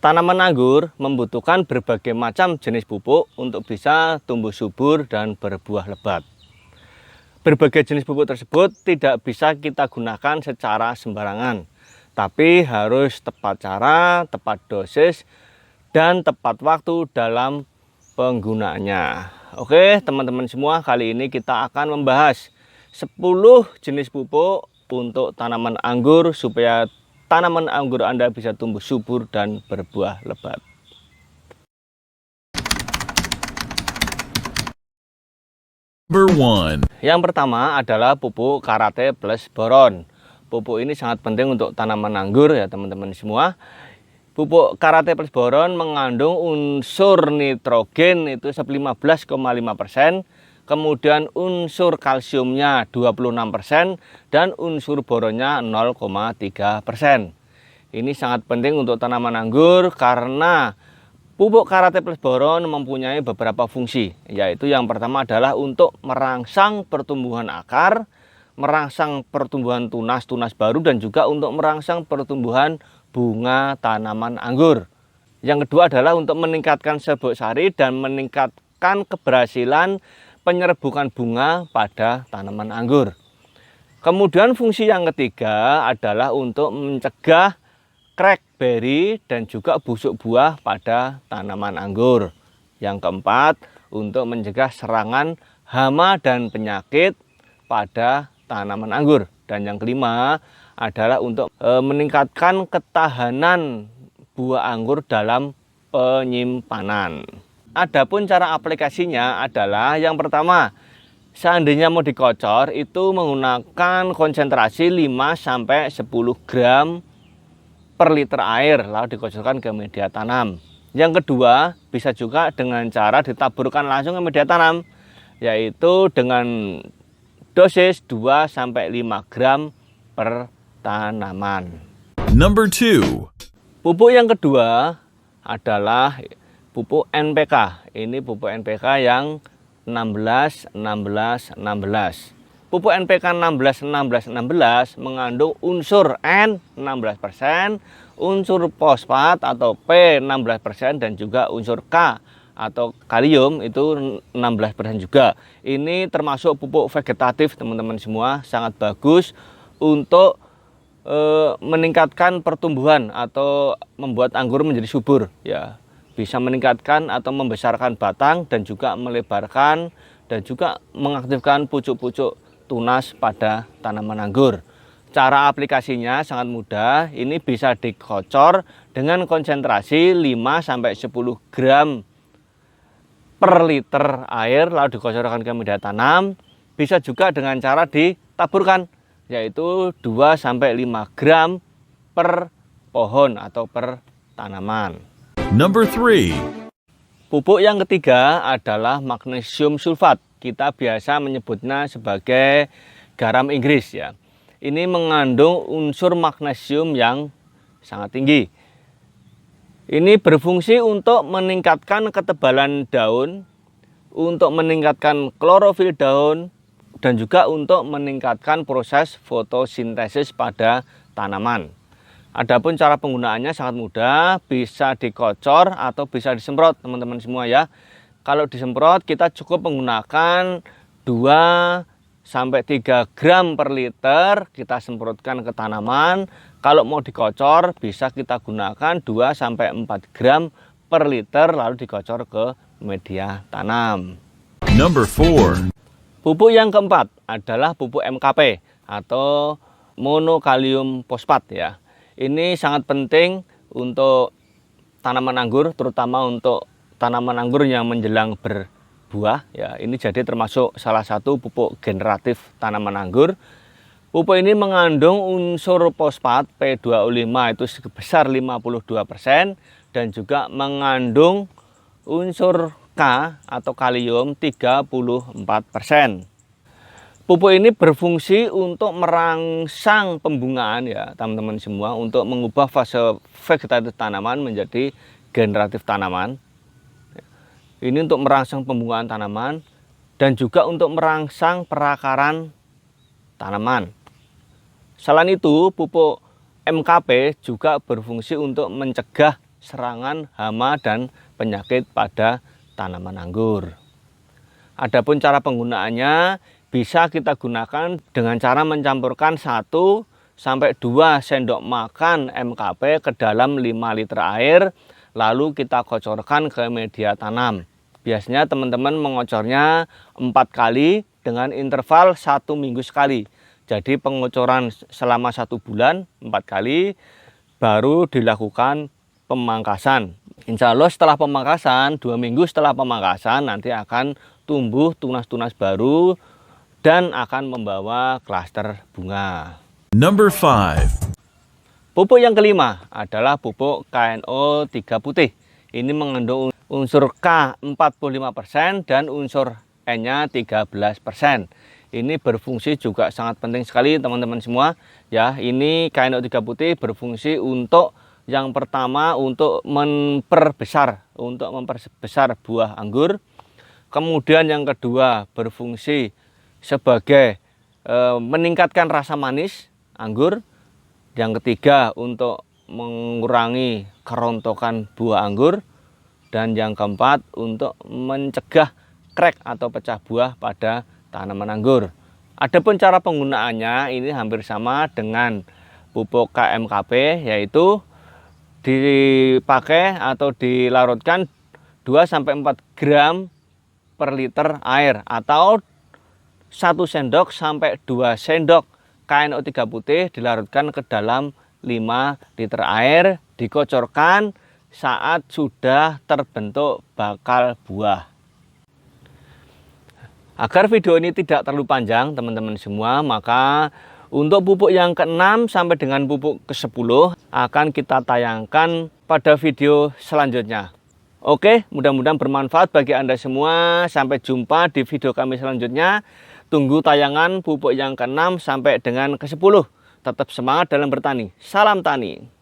Tanaman anggur membutuhkan berbagai macam jenis pupuk untuk bisa tumbuh subur dan berbuah lebat. Berbagai jenis pupuk tersebut tidak bisa kita gunakan secara sembarangan, tapi harus tepat cara, tepat dosis, dan tepat waktu dalam penggunaannya. Oke teman-teman semua, kali ini kita akan membahas 10 jenis pupuk untuk tanaman anggur supaya tanaman anggur Anda bisa tumbuh subur dan berbuah lebat. Number 1. Yang pertama adalah pupuk Karate plus boron. Pupuk ini sangat penting untuk tanaman anggur ya teman-teman semua. Pupuk Karate plus boron mengandung unsur nitrogen itu 15,5%, kemudian unsur kalsiumnya 26% dan unsur boronnya 0,3%. Ini sangat penting untuk tanaman anggur karena pupuk Karate plus boron mempunyai beberapa fungsi, yaitu yang pertama adalah untuk merangsang pertumbuhan akar, merangsang pertumbuhan tunas-tunas baru, dan juga untuk merangsang pertumbuhan bunga tanaman anggur. Yang kedua adalah untuk meningkatkan serbuk sari dan meningkatkan keberhasilan penyerbukan bunga pada tanaman anggur. Kemudian fungsi yang ketiga adalah untuk mencegah crackberry dan juga busuk buah pada tanaman anggur. Yang keempat, untuk mencegah serangan hama dan penyakit pada tanaman anggur. Dan yang kelima adalah untuk meningkatkan ketahanan buah anggur dalam penyimpanan. Adapun cara aplikasinya adalah yang pertama, seandainya mau dikocor itu menggunakan konsentrasi 5-10 gram per liter air lalu dikocorkan ke media tanam. Yang kedua, bisa juga dengan cara ditaburkan langsung ke media tanam, yaitu dengan dosis 2-5 gram per tanaman. Number 2. Pupuk yang kedua adalah pupuk NPK. Ini pupuk NPK yang 16-16-16. Pupuk NPK 16-16-16 mengandung unsur N 16%, unsur fosfat atau P 16%, dan juga unsur K atau kalium itu 16% juga. Ini termasuk pupuk vegetatif teman-teman semua, sangat bagus untuk meningkatkan pertumbuhan atau membuat anggur menjadi subur ya. Bisa meningkatkan atau membesarkan batang dan juga melebarkan dan juga mengaktifkan pucuk-pucuk tunas pada tanaman anggur. Cara aplikasinya sangat mudah. Ini bisa dikocor dengan konsentrasi 5-10 gram per liter air lalu dikocorkan ke media tanam. Bisa juga dengan cara ditaburkan, yaitu 2-5 gram per pohon atau per tanaman. Number 3. Pupuk yang ketiga adalah magnesium sulfat. Kita biasa menyebutnya sebagai garam Inggris ya. Ini mengandung unsur magnesium yang sangat tinggi. Ini berfungsi untuk meningkatkan ketebalan daun, untuk meningkatkan klorofil daun, dan juga untuk meningkatkan proses fotosintesis pada tanaman. Adapun cara penggunaannya sangat mudah, bisa dikocor atau bisa disemprot teman-teman semua ya. Kalau disemprot kita cukup menggunakan 2-3 gram per liter, kita semprotkan ke tanaman. Kalau mau dikocor bisa kita gunakan 2-4 gram per liter lalu dikocor ke media tanam. Number 4. Pupuk yang keempat adalah pupuk MKP atau monokalium fosfat ya. Ini sangat penting untuk tanaman anggur, terutama untuk tanaman anggur yang menjelang berbuah ya. Ini jadi termasuk salah satu pupuk generatif tanaman anggur. Pupuk ini mengandung unsur fosfat P2O5 itu sebesar 52% dan juga mengandung unsur K atau kalium 34%. Pupuk ini berfungsi untuk merangsang pembungaan ya teman-teman semua, untuk mengubah fase vegetatif tanaman menjadi generatif tanaman. Ini untuk merangsang pembungaan tanaman dan juga untuk merangsang perakaran tanaman. Selain itu, pupuk MKP juga berfungsi untuk mencegah serangan hama dan penyakit pada tanaman anggur. Adapun cara penggunaannya bisa kita gunakan dengan cara mencampurkan 1 sampai 2 sendok makan MKP ke dalam 5 liter air, lalu kita kocorkan ke media tanam. Biasanya teman-teman mengocornya 4 kali dengan interval 1 minggu sekali. Jadi pengocoran selama 1 bulan 4 kali, baru dilakukan pemangkasan. Insya Allah setelah pemangkasan, 2 minggu setelah pemangkasan nanti akan tumbuh tunas-tunas baru dan akan membawa klaster bunga. Number 5. Pupuk yang kelima adalah pupuk KNO 3 putih. Ini mengandung unsur K 45% dan unsur N-nya 13%. Ini berfungsi juga sangat penting sekali teman-teman semua. Ya, ini KNO 3 putih berfungsi untuk yang pertama untuk memperbesar buah anggur. Kemudian yang kedua berfungsi sebagai meningkatkan rasa manis anggur. Yang ketiga untuk mengurangi kerontokan buah anggur. Dan yang keempat untuk mencegah krek atau pecah buah pada tanaman anggur. Adapun cara penggunaannya ini hampir sama dengan pupuk KMKP, yaitu dipakai atau dilarutkan 2-4 gram per liter air atau 1 sendok sampai 2 sendok KNO 3 putih dilarutkan ke dalam 5 liter air, dikocorkan saat sudah terbentuk bakal buah. Agar video ini tidak terlalu panjang teman-teman semua, maka untuk pupuk yang ke-6 sampai dengan pupuk ke-10 akan kita tayangkan pada video selanjutnya. Oke, mudah-mudahan bermanfaat bagi Anda semua. Sampai jumpa di video kami selanjutnya. Tunggu tayangan pupuk yang ke-6 sampai dengan ke-10. Tetap semangat dalam bertani. Salam tani.